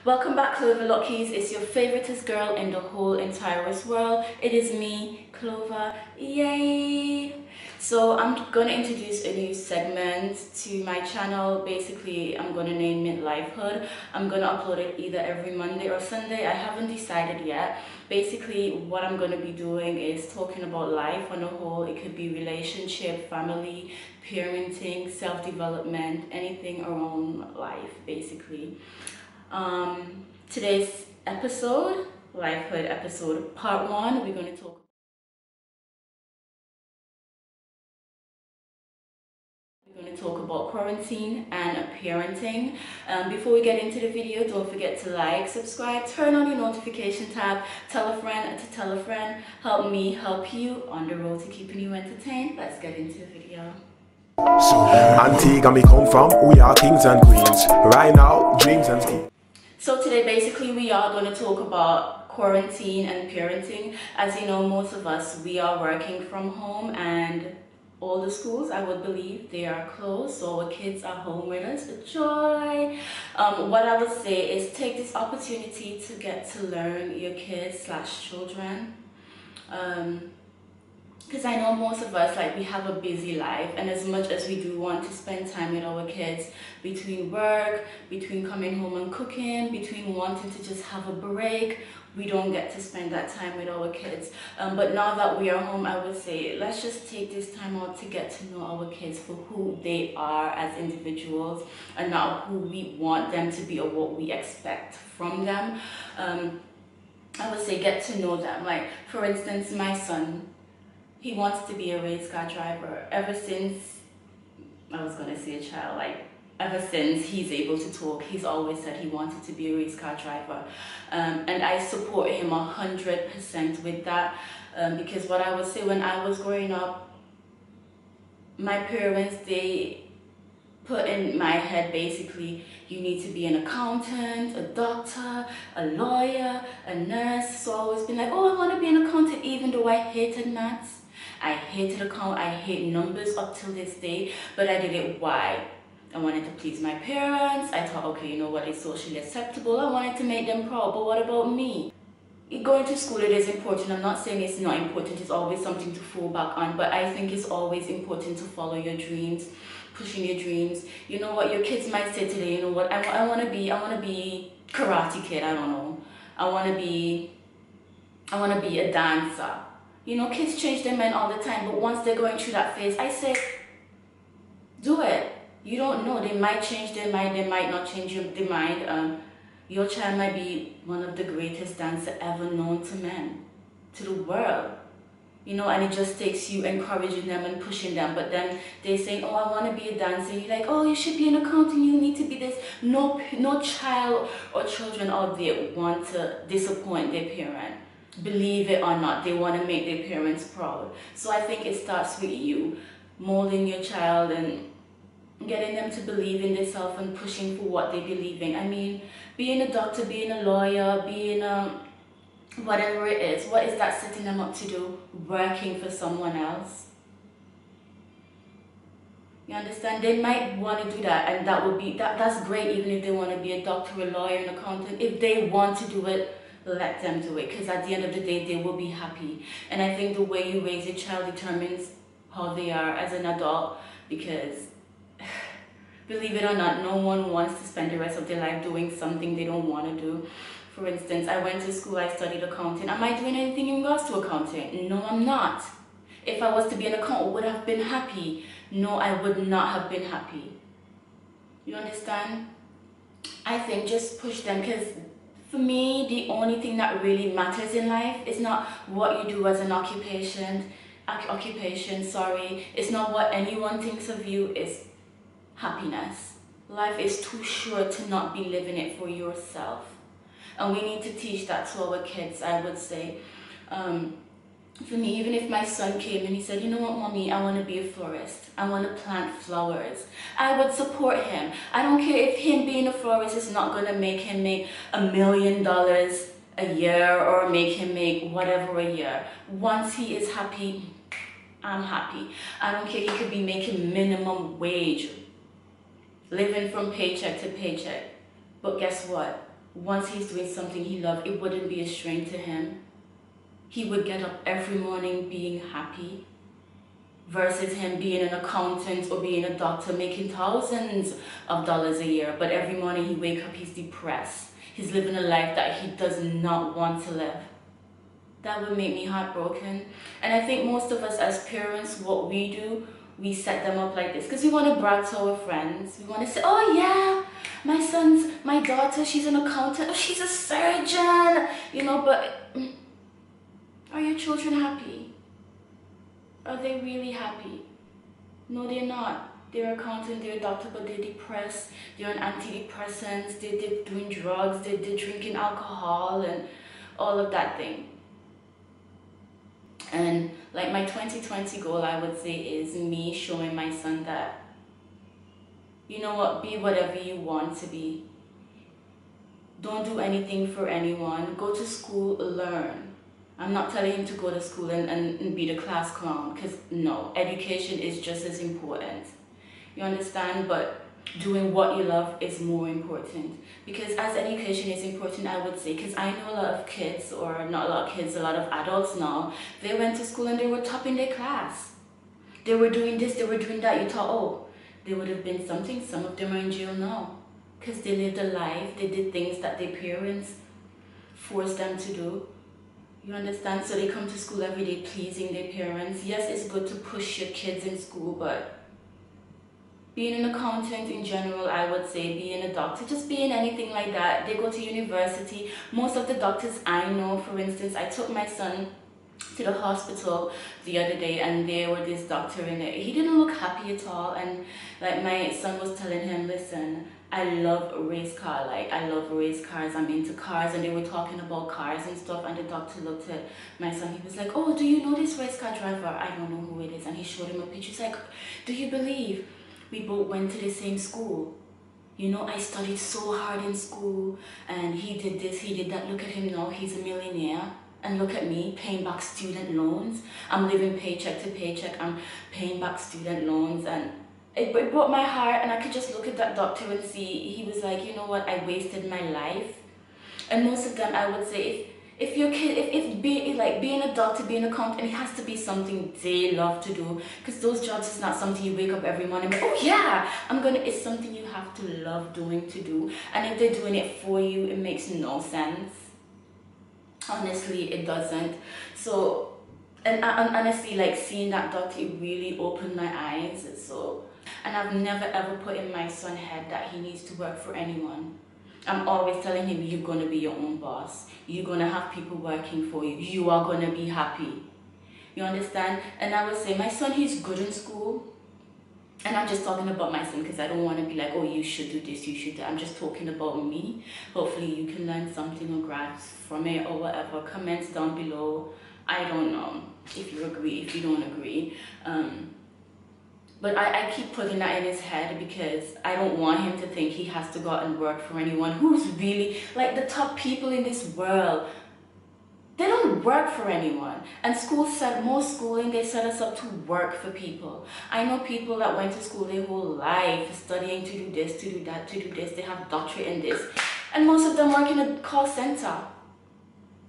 Welcome back, Clover Lockies. It's your favoriteest girl in the whole entire world. It is me, Clover. Yay! So I'm gonna introduce a new segment to my channel. Basically, I'm gonna name it Lifehood. I'm gonna upload it either every Monday or Sunday. I haven't decided yet. Basically, what I'm gonna be doing is talking about life on a whole. It could be relationship, family, parenting, self-development, anything around life, basically. Today's episode, Lifehood episode part 1, we're going to talk about quarantine and parenting. Before we get into the video, don't forget to like, subscribe, turn on your notification tab, tell a friend to tell a friend. Help me help you on the road to keeping you entertained. Let's get into the video. So Antigua me come from, we are kings and queens. Right now, dreams and schemes. So today basically we are going to talk about quarantine and parenting. As you know, most of us, we are working from home and all the schools, I would believe, they are closed, so our kids are home with us. Joy! What I would say is take this opportunity to get to learn your kids / children. Because I know most of us, like, we have a busy life, and as much as we do want to spend time with our kids, between work, between coming home and cooking, between wanting to just have a break, we don't get to spend that time with our kids. But now that we are home, I would say let's just take this time out to get to know our kids for who they are as individuals and not who we want them to be or what we expect from them. I would say get to know them. Like, for instance, my son, he wants to be a race car driver ever since, I was going to say a child, like ever since he's able to talk. He's always said he wanted to be a race car driver. And I support him 100% with that. Because what I would say, when I was growing up, my parents, they put in my head basically, you need to be an accountant, a doctor, a lawyer, a nurse. So I always been like, oh, I want to be an accountant, even though I hated maths. I hated account, I hate numbers up till this day, but I did it. Why? I wanted to please my parents. I thought, okay, you know what is socially acceptable? I wanted to make them proud, but what about me? Going to school, it is important. I'm not saying it's not important. It's always something to fall back on, but I think it's always important to follow your dreams, pushing your dreams. You know what, your kids might say today, you know what, I want to be Karate Kid, I don't know. I want to be a dancer. You know, kids change their mind all the time, but once they're going through that phase, I say, do it. You don't know, they might change their mind, they might not change their mind. Your child might be one of the greatest dancers ever known to men, to the world. You know, and it just takes you encouraging them and pushing them. But then they say, oh, I want to be a dancer. You're like, oh, you should be an accountant, you need to be this. No child or children out there want to disappoint their parent. Believe it or not, they want to make their parents proud. So I think it starts with you, molding your child and getting them to believe in themselves and pushing for what they believe in. I mean, being a doctor, being a lawyer, being a whatever it is, what is that setting them up to do? Working for someone else. You understand? They might want to do that, and that's great, even if they want to be a doctor, a lawyer, an accountant. If they want to do it, let them do it, because at the end of the day, they will be happy. And I think the way you raise your child determines how they are as an adult, because believe it or not, no one wants to spend the rest of their life doing something they don't want to do. For instance, I went to school, I studied accounting. Am I doing anything in regards to accounting? No, I'm not. If I was to be an accountant, would I have been happy? No, I would not have been happy. You understand? I think just push them, because for me, the only thing that really matters in life is not what you do as an occupation, it's not what anyone thinks of you, it's happiness. Life is too short to not be living it for yourself. And we need to teach that to our kids, I would say. For me, even if my son came and he said, you know what, mommy, I want to be a florist. I want to plant flowers. I would support him. I don't care if him being a florist is not going to make him make $1 million a year or make him make whatever a year. Once he is happy, I'm happy. I don't care, he could be making minimum wage, living from paycheck to paycheck. But guess what? once he's doing something he loved, it wouldn't be a strain to him. He would get up every morning being happy, versus him being an accountant or being a doctor making thousands of dollars a year, but every morning he wakes up, he's depressed. He's living a life that he does not want to live. That would make me heartbroken. And I think most of us as parents, what we do, we set them up like this because we want to brag to our friends. We want to say, oh yeah, my daughter, she's an accountant, oh, she's a surgeon, you know, but are your children happy? Are they really happy? No, they're not. They're accountant, they're a doctor, but they're depressed. They're on antidepressants, they're doing drugs, they're drinking alcohol and all of that thing. And like my 2020 goal, I would say, is me showing my son that, you know what, be whatever you want to be. Don't do anything for anyone. Go to school, learn. I'm not telling him to go to school and be the class clown, because no, education is just as important. You understand? But doing what you love is more important. Because as education is important, I would say, because I know a lot of kids, or not a lot of kids, a lot of adults now, they went to school and they were top in their class. They were doing this, they were doing that. You thought, oh, they would have been something. Some of them are in jail now because they lived a life, they did things that their parents forced them to do. You understand? So they come to school every day pleasing their parents. Yes, it's good to push your kids in school, but being an accountant in general, I would say, being a doctor, just being anything like that. They go to university. Most of the doctors I know, for instance, I took my son to the hospital the other day and there was this doctor in there. He didn't look happy at all, and like my son was telling him, listen, I love a race car, like I love race cars, I'm into cars, and they were talking about cars and stuff, and the doctor looked at my son, he was like, oh, do you know this race car driver? I don't know who it is. And he showed him a picture. He's like, do you believe we both went to the same school? You know, I studied so hard in school and he did this, he did that. Look at him now, he's a millionaire. And look at me, paying back student loans. I'm living paycheck to paycheck, I'm paying back student loans. And it broke my heart, and I could just look at that doctor and see, he was like, you know what, I wasted my life. And most of them, I would say, if your kid, being a doctor, being an accountant, it has to be something they love to do, because those jobs is not something you wake up every morning and oh yeah, it's something you have to love doing to do. And if they're doing it for you, it makes no sense. Honestly, it doesn't. So, and honestly, like seeing that doctor, it really opened my eyes. So, and I've never ever put in my son's head that he needs to work for anyone. I'm always telling him, you're going to be your own boss. You're going to have people working for you. You are going to be happy. You understand? And I would say, my son, he's good in school. And I'm just talking about my son because I don't want to be like, oh, you should do this, you should do that. I'm just talking about me. Hopefully you can learn something or grasp from it or whatever. Comments down below. I don't know if you agree, if you don't agree. But I keep putting that in his head because I don't want him to think he has to go out and work for anyone who's really, like the top people in this world, they don't work for anyone. And most schooling, they set us up to work for people. I know people that went to school their whole life studying to do this, to do that, to do this. They have doctorate in this. And most of them work in a call center.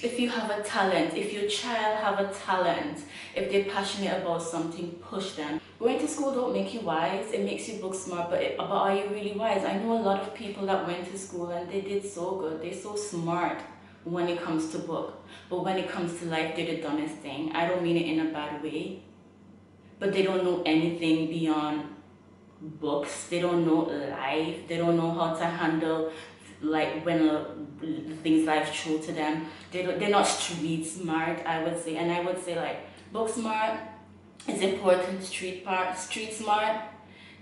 If you have a talent, if your child have a talent, if they're passionate about something, push them. Going to school don't make you wise, it makes you book smart, but are you really wise? I know a lot of people that went to school and they did so good, they're so smart when it comes to book, but when it comes to life, they're the dumbest thing. I don't mean it in a bad way, but they don't know anything beyond books. They don't know life, they don't know how to handle like when things life throw to them. They're not street smart, I would say. And I would say like book smart is important, street smart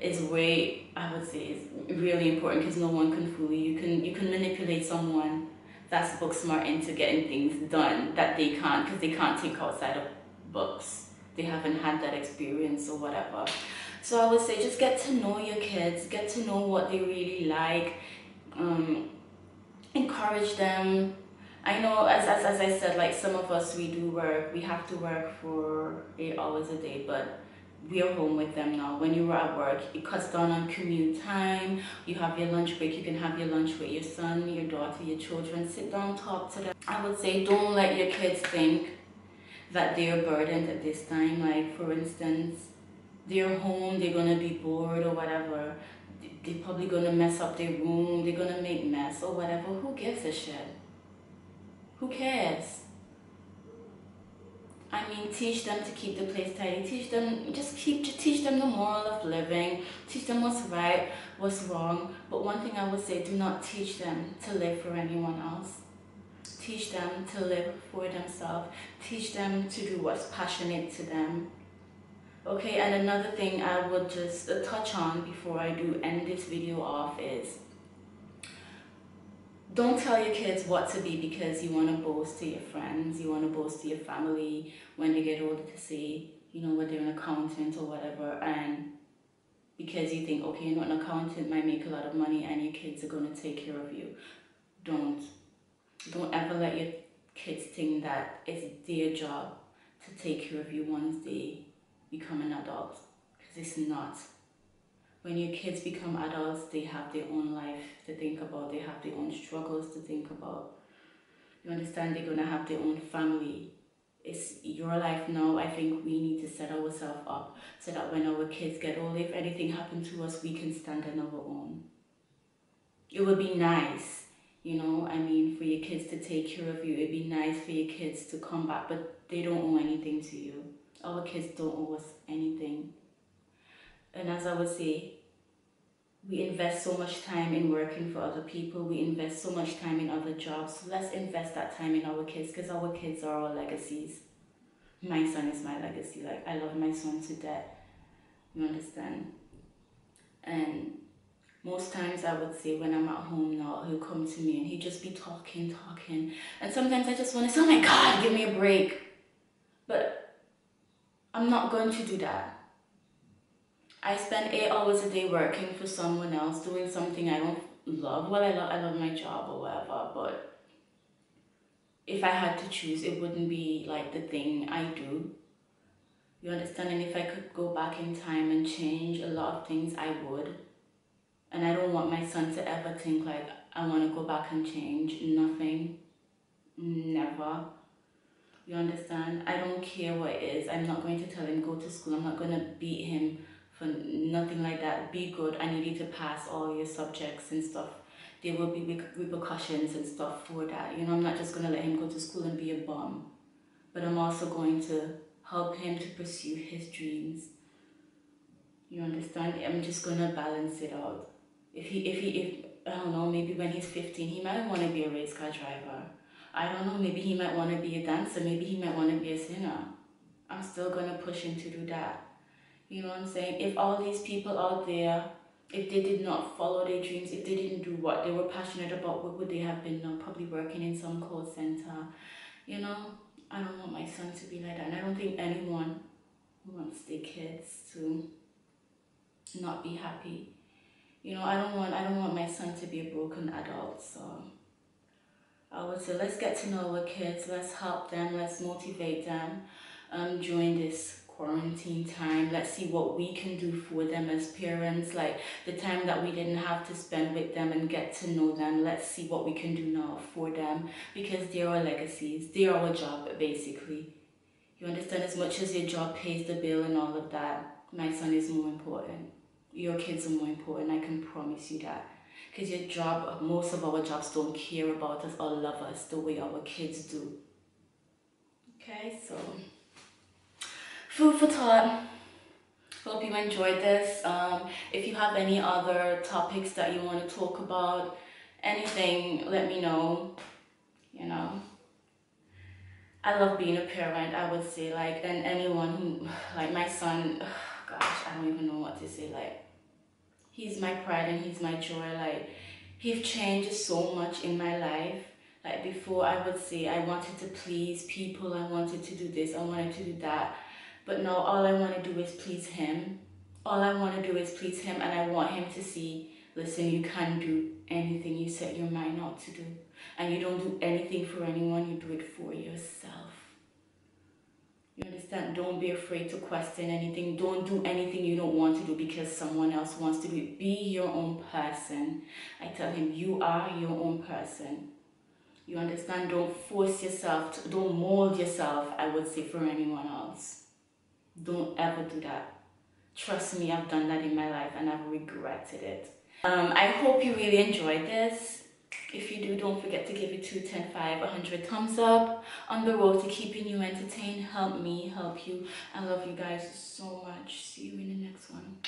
is way, I would say, is really important because no one can fool you. You can manipulate someone that's book smart into getting things done that they can't, because they can't think outside of books. They haven't had that experience or whatever. So I would say just get to know your kids, get to know what they really like. Encourage them. I know, as I said, like some of us, we do work, we have to work for 8 hours a day, but we are home with them now. When you were at work, it cuts down on commute time. You have your lunch break, you can have your lunch with your son, your daughter, your children. Sit down, talk to them. I would say don't let your kids think that they're burdened at this time. Like, for instance, they're home, they're gonna be bored or whatever. They're probably gonna mess up their room, they're gonna make mess or whatever. Who gives a shit? Who cares? I mean, teach them to keep the place tidy. Teach them, teach them the moral of living. Teach them what's right, what's wrong. But one thing I would say, do not teach them to live for anyone else. Teach them to live for themselves. Teach them to do what's passionate to them. Okay, and another thing I would just touch on before I do end this video off is, don't tell your kids what to be because you want to boast to your friends, you want to boast to your family when they get older to say, you know, whether they're an accountant or whatever, and because you think, okay, you know, an accountant might make a lot of money and your kids are going to take care of you. Don't ever let your kids think that it's their job to take care of you once they become an adult, because it's not. When your kids become adults, they have their own life to think about, they have their own struggles to think about. You understand? They're going to have their own family. It's your life now. I think we need to set ourselves up so that when our kids get old, if anything happened to us, we can stand on our own. It would be nice, you know, I mean, for your kids to take care of you. It'd be nice for your kids to come back, but they don't owe anything to you. Our kids don't owe us anything. And as I would say, we invest so much time in working for other people. We invest so much time in other jobs. So let's invest that time in our kids, because our kids are our legacies. My son is my legacy. Like, I love my son to death. You understand? And most times I would say when I'm at home now, he'll come to me and he'd just be talking. And sometimes I just want to say, oh my God, give me a break. But I'm not going to do that. I spend 8 hours a day working for someone else, doing something I don't love. Well, I love my job or whatever, but if I had to choose, it wouldn't be like the thing I do. You understand? And if I could go back in time and change a lot of things, I would. And I don't want my son to ever think like, I want to go back and change. Nothing. Never. You understand? I don't care what it is. I'm not going to tell him go to school. I'm not going to beat him for nothing like that. Be good. I need you to pass all your subjects and stuff. There will be repercussions and stuff for that. You know, I'm not just going to let him go to school and be a bum. But I'm also going to help him to pursue his dreams. You understand? I'm just going to balance it out. If I don't know, maybe when he's 15, he might want to be a race car driver. I don't know, maybe he might want to be a dancer. Maybe he might want to be a singer. I'm still going to push him to do that. You know what I'm saying? If all these people out there, if they did not follow their dreams, if they didn't do what they were passionate about, what would they have been now? Probably working in some call center. You know, I don't want my son to be like that. And I don't think anyone wants their kids to not be happy. You know, I don't want my son to be a broken adult. So I would say, let's get to know our kids, let's help them, let's motivate them during this quarantine time. Let's see what we can do for them as parents, like the time that we didn't have to spend with them and get to know them. Let's see what we can do now for them, because they're our legacies, they're our job basically. You understand? As much as your job pays the bill and all of that, my son is more important. Your kids are more important, I can promise you that. Because your job, most of our jobs don't care about us or love us the way our kids do. Okay, so food for thought. Hope you enjoyed this. If you have any other topics that you want to talk about, anything, let me know. You know, I love being a parent, I would say, like, and anyone who, like my son, gosh, I don't even know what to say, like, he's my pride and he's my joy. Like, he's changed so much in my life. Like, before I would say I wanted to please people, I wanted to do this, I wanted to do that. But now all I want to do is please him. All I want to do is please him, and I want him to see, listen, you can do anything you set your mind out to do. And you don't do anything for anyone, you do it for yourself. You understand? Don't be afraid to question anything. Don't do anything you don't want to do because someone else wants to do it. Be your own person. I tell him, you are your own person. You understand? Don't force yourself, don't mold yourself, I would say, for anyone else. Don't ever do that. Trust me, I've done that in my life and I've regretted it. I hope you really enjoyed this. If you do, don't forget to give it 2, 10, 5, 100 thumbs up. On the road to keeping you entertained. Help me, help you. I love you guys so much. See you in the next one.